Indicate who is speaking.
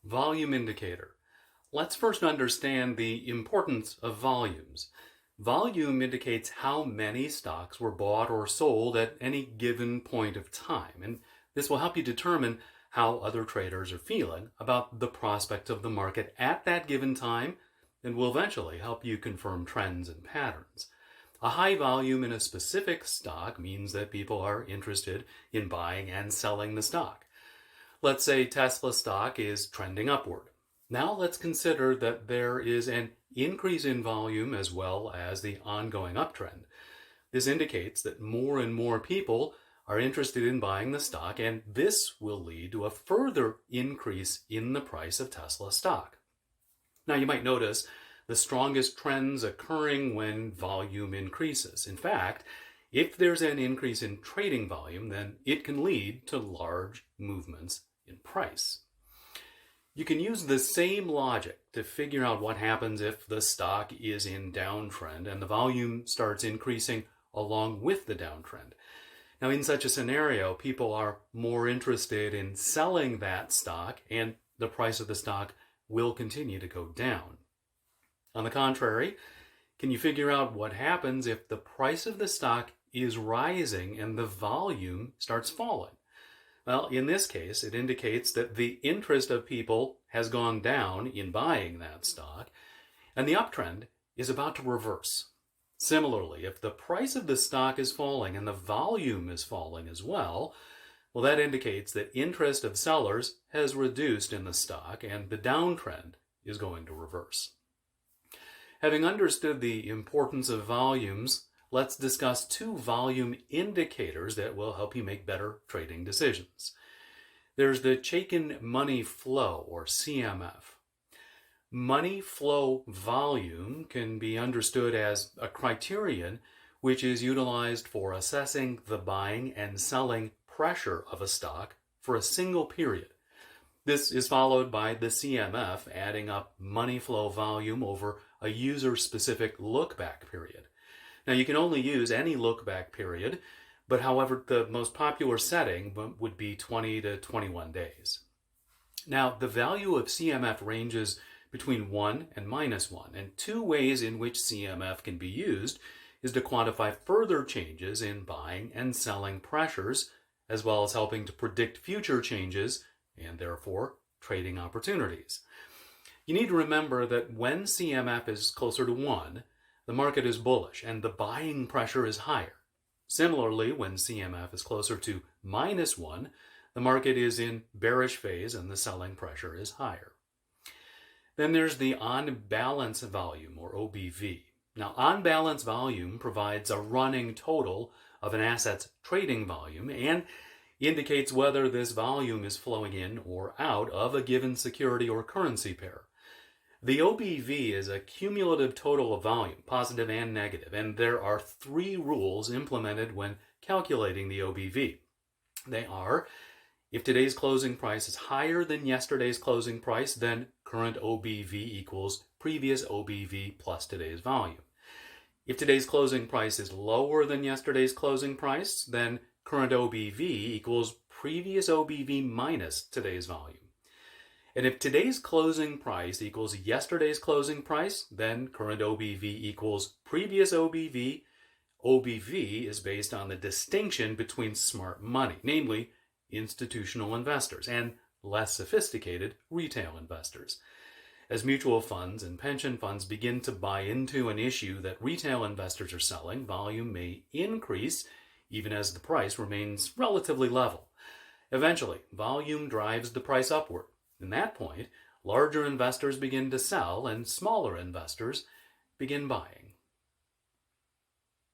Speaker 1: Volume indicator. Let's first understand the importance of volumes. Volume indicates how many stocks were bought or sold at any given point of time, and this will help you determine how other traders are feeling about the prospects of the market at that given time, and will eventually help you confirm trends and patterns. A high volume in a specific stock means that people are interested in buying and selling the stock. Let's say Tesla stock is trending upward. Now let's consider that there is an increase in volume as well as the ongoing uptrend. This indicates that more and more people are interested in buying the stock, and this will lead to a further increase in the price of Tesla stock. Now you might notice the strongest trends occurring when volume increases. In fact, if there's an increase in trading volume, then it can lead to large movements in price. You can use the same logic to figure out what happens if the stock is in downtrend and the volume starts increasing along with the downtrend. Now, in such a scenario, people are more interested in selling that stock, and the price of the stock will continue to go down. On the contrary, can you figure out what happens if the price of the stock is rising and the volume starts falling? Well, in this case, it indicates that the interest of people has gone down in buying that stock, and the uptrend is about to reverse. Similarly, if the price of the stock is falling and the volume is falling as well, that indicates that interest of sellers has reduced in the stock and the downtrend is going to reverse. Having understood the importance of volumes, let's discuss two volume indicators that will help you make better trading decisions. There's the Chaikin money flow, or CMF. Money flow volume can be understood as a criterion which is utilized for assessing the buying and selling pressure of a stock for a single period. This is followed by the CMF adding up money flow volume over a user-specific look-back period. Now, you can only use any look-back period, but however, the most popular setting would be 20 to 21 days. Now, the value of CMF ranges between 1 and -1, and two ways in which CMF can be used is to quantify further changes in buying and selling pressures, as well as helping to predict future changes and therefore trading opportunities. You need to remember that when CMF is closer to 1, the market is bullish and the buying pressure is higher. Similarly, when CMF is closer to -1, the market is in bearish phase and the selling pressure is higher. Then there's the on-balance volume, or OBV. Now, on-balance volume provides a running total of an asset's trading volume and indicates whether this volume is flowing in or out of a given security or currency pair. The OBV is a cumulative total of volume, positive and negative, and there are three rules implemented when calculating the OBV. They are: if today's closing price is higher than yesterday's closing price, then current OBV equals previous OBV plus today's volume. If today's closing price is lower than yesterday's closing price, then current OBV equals previous OBV minus today's volume. And if today's closing price equals yesterday's closing price, then current OBV equals previous OBV. OBV is based on the distinction between smart money, namely institutional investors, and less sophisticated retail investors. As mutual funds and pension funds begin to buy into an issue that retail investors are selling, volume may increase even as the price remains relatively level. Eventually, volume drives the price upward. At that point, larger investors begin to sell and smaller investors begin buying.